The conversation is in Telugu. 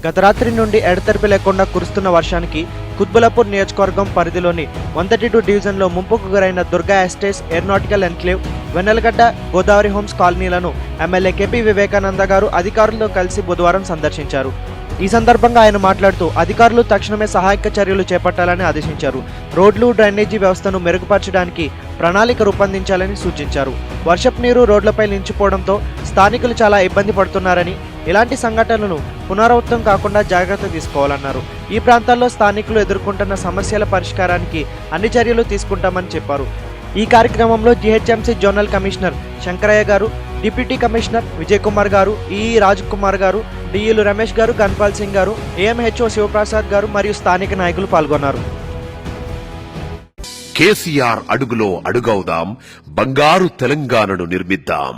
గత రాత్రి నుండి ఎడతెరిపి లేకుండా కురుస్తున్న వర్షానికి కుత్బులాపూర్ నియోజకవర్గం పరిధిలోని 132 డివిజన్లో ముంపుకు గురైన Durga estates aeronautical enclave, Vennelagadda, Godavari homes కాలనీలను ఎమ్మెల్యే కేపీ వివేకానంద గారు అధికారులతో కలిసి బుధవారం సందర్శించారు. ఈ సందర్భంగా ఆయన మాట్లాడుతూ అధికారులు తక్షణమే సహాయక చర్యలు చేపట్టాలని ఆదేశించారు. రోడ్లు, డ్రైనేజీ వ్యవస్థను మెరుగుపరచడానికి ప్రణాళిక రూపొందించాలని సూచించారు. వర్షపు నీరు రోడ్లపై నిలిచిపోవడంతో స్థానికులు చాలా ఇబ్బంది పడుతున్నారని, ఇలాంటి సంఘటనలను పునరావృతం కాకుండా జాగ్రత్త తీసుకోవాలన్నారు. ఈ ప్రాంతాల్లో స్థానికులు ఎదుర్కొంటున్న సమస్యల పరిష్కారానికి అన్ని చర్యలు తీసుకుంటామని చెప్పారు. ఈ కార్యక్రమంలో జీహెచ్ఎంసీ జోనల్ కమిషనర్ శంకరయ్య గారు, డిప్యూటీ కమిషనర్ విజయ్ కుమార్ గారు, ఈఈ రాజ్ కుమార్ గారు, డిఈలు రమేష్ గారు, గన్పాల్ సింగ్ గారు, ఏఎంహెచ్ఓ శివప్రసాద్ గారు మరియు స్థానిక నాయకులు పాల్గొన్నారు. కేసీఆర్ అడుగులో అడుగవుదాం, బంగారు తెలంగాణను నిర్మిద్దాం.